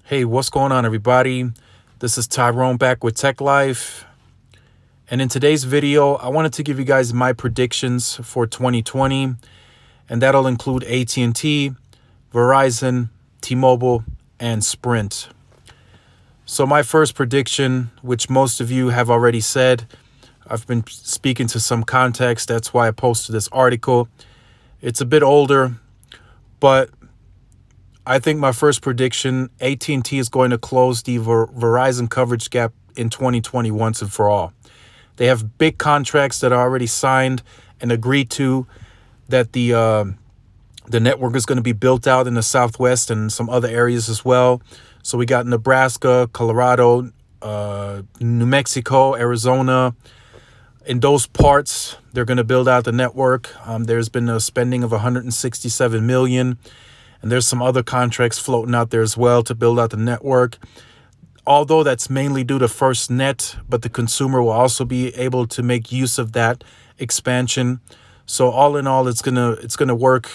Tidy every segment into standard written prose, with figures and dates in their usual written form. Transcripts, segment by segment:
Hey, what's going on, everybody? This is Tyrone back with Tech Life. And in today's video, I wanted to give you guys my predictions for 2020, and that'll include AT&T, Verizon, T-Mobile, and Sprint. So my first prediction, which most of you have already said, I've been speaking to some context. That's why I posted this article. It's a bit older, but I think my first prediction, AT&T is going to close the Verizon coverage gap in 2020 once and for all. They have big contracts that are already signed and agreed to, that the network is going to be built out in the Southwest and some other areas as well. So we got Nebraska, Colorado, New Mexico, Arizona. In those parts, they're going to build out the network. There's been a spending of $167 million. And there's some other contracts floating out there as well to build out the network. Although that's mainly due to FirstNet, but the consumer will also be able to make use of that expansion. So all in all, it's gonna work.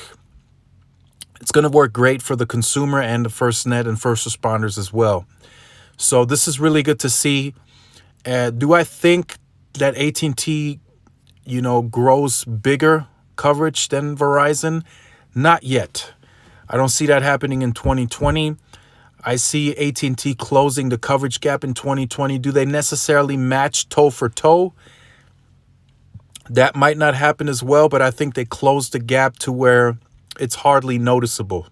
It's gonna work great for the consumer and the FirstNet and first responders as well. So this is really good to see. Do I think that AT&T, grows bigger coverage than Verizon? Not yet. I don't see that happening in 2020. I see AT&T closing the coverage gap in 2020. Do they necessarily match toe for toe? That might not happen as well, but I think they closed the gap to where it's hardly noticeable.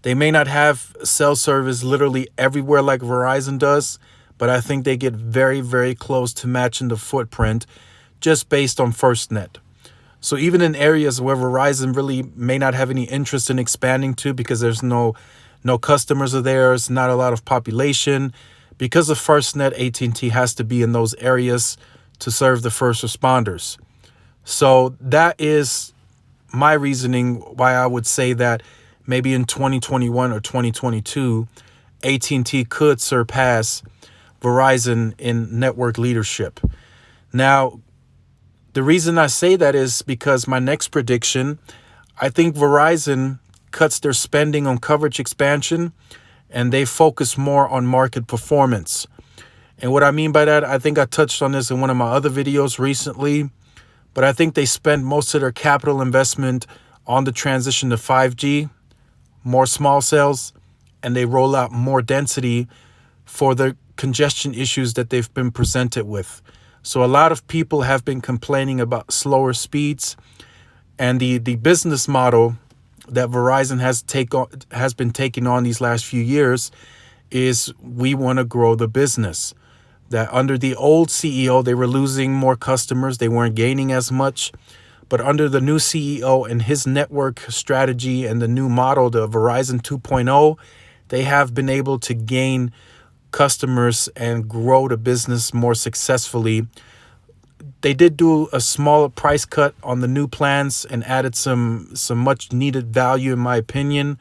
They may not have cell service literally everywhere like Verizon does, but I think they get very, very close to matching the footprint just based on FirstNet. So even in areas where Verizon really may not have any interest in expanding to because there's no customers of theirs, not a lot of population, because of FirstNet, AT&T has to be in those areas to serve the first responders. So that is my reasoning why I would say that maybe in 2021 or 2022, AT&T could surpass Verizon in network leadership. Now, the reason I say that is because my next prediction, I think Verizon cuts their spending on coverage expansion and they focus more on market performance. And what I mean by that, I think I touched on this in one of my other videos recently, but I think they spend most of their capital investment on the transition to 5G, more small cells, and they roll out more density for the congestion issues that they've been presented with. So a lot of people have been complaining about slower speeds, and the business model that Verizon has been taking on these last few years is we want to grow the business. That under the old CEO, they were losing more customers. They weren't gaining as much. But under the new CEO and his network strategy and the new model, the Verizon 2.0, they have been able to gain customers and grow the business more successfully. They did do a small price cut on the new plans and added some much needed value, in my opinion,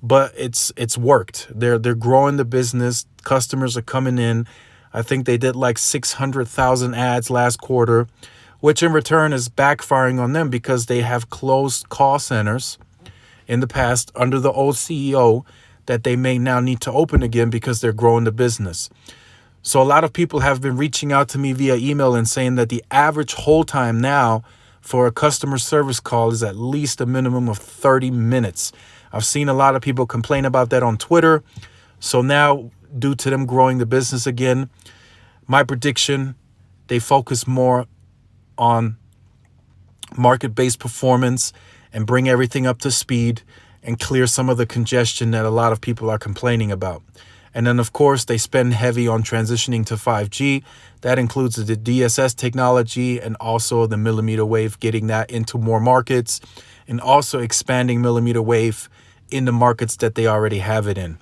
but it's worked. They're growing the business. Customers are coming in. I think they did like 600,000 ads last quarter, which in return is backfiring on them because they have closed call centers in the past under the old CEO that they may now need to open again because they're growing the business. So a lot of people have been reaching out to me via email and saying that the average hold time now for a customer service call is at least a minimum of 30 minutes. I've seen a lot of people complain about that on Twitter. So now, due to them growing the business again, my prediction, they focus more on market-based performance and bring everything up to speed and clear some of the congestion that a lot of people are complaining about. And then, of course, they spend heavy on transitioning to 5G. That includes the DSS technology and also the millimeter wave, getting that into more markets, and also expanding millimeter wave in the markets that they already have it in.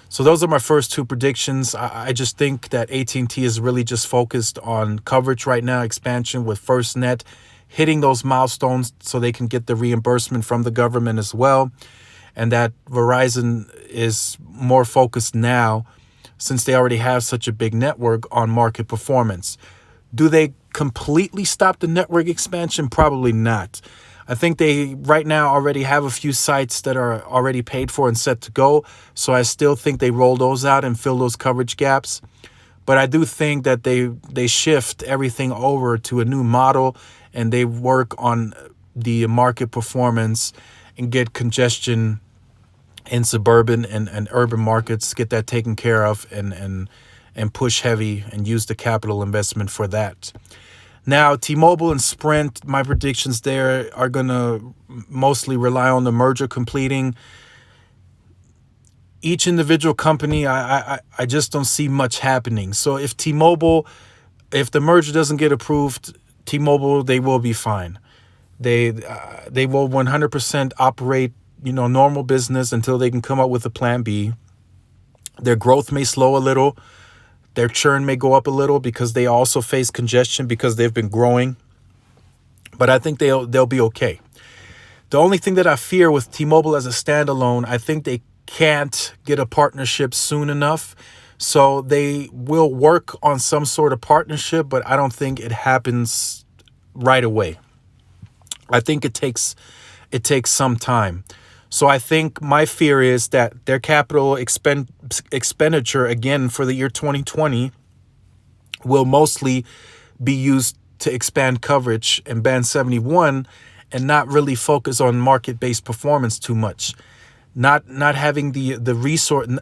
So those are my first two predictions. I just think that AT&T is really just focused on coverage right now, expansion with FirstNet, hitting those milestones so they can get the reimbursement from the government as well. And that Verizon is more focused now, since they already have such a big network, on market performance. Do they completely stop the network expansion? Probably not. I think they right now already have a few sites that are already paid for and set to go. So I still think they roll those out and fill those coverage gaps. But I do think that they shift everything over to a new model and they work on the market performance and get congestion in suburban and urban markets, get that taken care of and push heavy and use the capital investment for that. Now, T-Mobile and Sprint, my predictions there are going to mostly rely on the merger completing. Each individual company, I just don't see much happening. So if the merger doesn't get approved, T-Mobile, they will be fine. They will 100% operate, normal business until they can come up with a plan B. Their growth may slow a little. Their churn may go up a little because they also face congestion because they've been growing. But I think they'll be okay. The only thing that I fear with T-Mobile as a standalone, I think they can't get a partnership soon enough. So they will work on some sort of partnership, but I don't think it happens right away. I think it takes some time. So I think my fear is that their capital expenditure, again, for the year 2020 will mostly be used to expand coverage and Band 71 and not really focus on market-based performance too much. Not having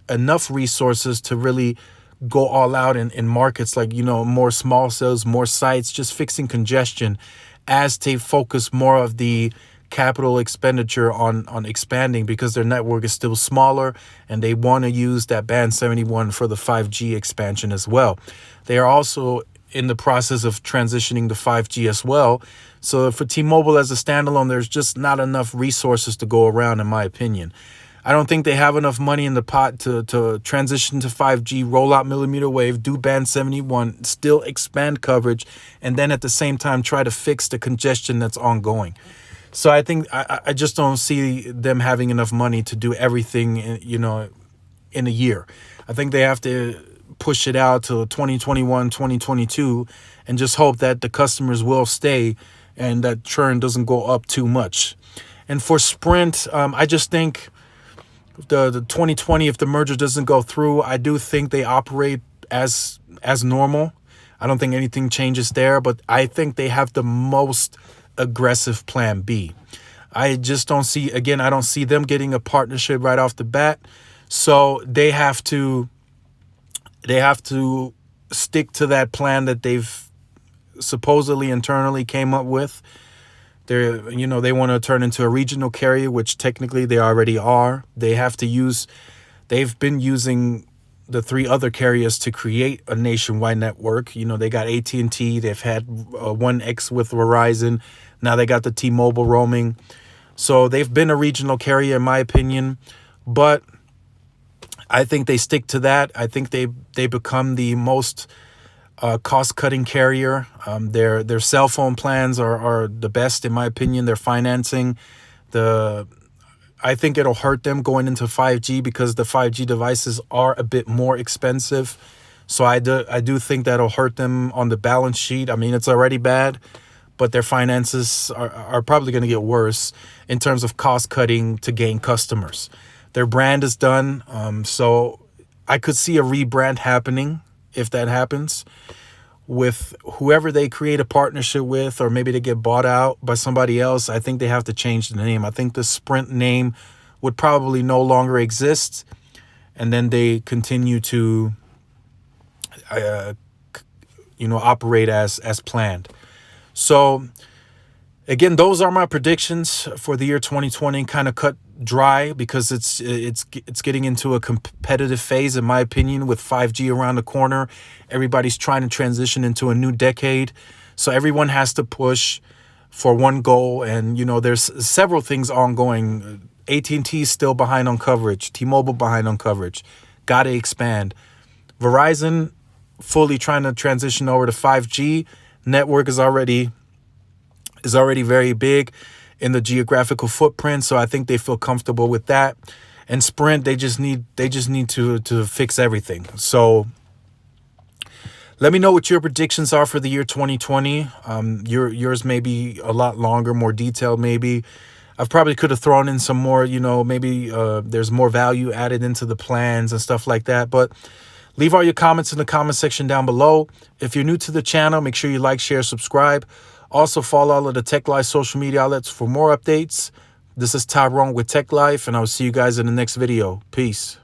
enough resources to really go all out in markets like, more small cells, more sites, just fixing congestion as they focus more of the capital expenditure on expanding because their network is still smaller and they want to use that Band 71 for the 5G expansion as well. They are also in the process of transitioning to 5G as well. So for T-Mobile as a standalone, there's just not enough resources to go around, in my opinion. I don't think they have enough money in the pot to transition to 5G, roll out millimeter wave, do Band 71, still expand coverage, and then at the same time try to fix the congestion that's ongoing. So I think I just don't see them having enough money to do everything, in a year. I think they have to push it out to 2021, 2022, and just hope that the customers will stay and that churn doesn't go up too much. And for Sprint, I just think the 2020, if the merger doesn't go through, I do think they operate as normal. I don't think anything changes there, but I think they have the most aggressive plan B. I just don't see, again, I don't see them getting a partnership right off the bat. So they have to stick to that plan that they've supposedly internally came up with. They want to turn into a regional carrier, which technically they already are. They've been using the three other carriers to create a nationwide network. They got AT&T, they've had 1X with Verizon. Now they got the T-Mobile roaming. So they've been a regional carrier, in my opinion. But I think they stick to that. I think they become the most cost-cutting carrier. Their cell phone plans are the best, in my opinion. Their financing, I think it'll hurt them going into 5G because the 5G devices are a bit more expensive. So I do think that'll hurt them on the balance sheet. I mean, it's already bad, but their finances are probably going to get worse in terms of cost cutting to gain customers. Their brand is done. So I could see a rebrand happening if that happens with whoever they create a partnership with, or maybe they get bought out by somebody else. I think they have to change the name. I think the Sprint name would probably no longer exist. And then they continue to, operate as planned. So again, those are my predictions for the year 2020, kind of cut dry because it's getting into a competitive phase, in my opinion, with 5G around the corner. Everybody's trying to transition into a new decade. So everyone has to push for one goal. And, there's several things ongoing. AT&T is still behind on coverage. T-Mobile behind on coverage. Got to expand. Verizon fully trying to transition over to 5G. Network is already very big in the geographical footprint, so I think they feel comfortable with that. And Sprint, they just need to fix everything. So Let me know what your predictions are for the year 2020. Yours may be a lot longer, more detailed maybe. I probably could have thrown in some more, maybe there's more value added into the plans and stuff like that. But leave all your comments in the comment section down below. If you're new to the channel, make sure you like, share, subscribe. Also, follow all of the Tech Life social media outlets for more updates. This is Tyrone with Tech Life, and I'll see you guys in the next video. Peace.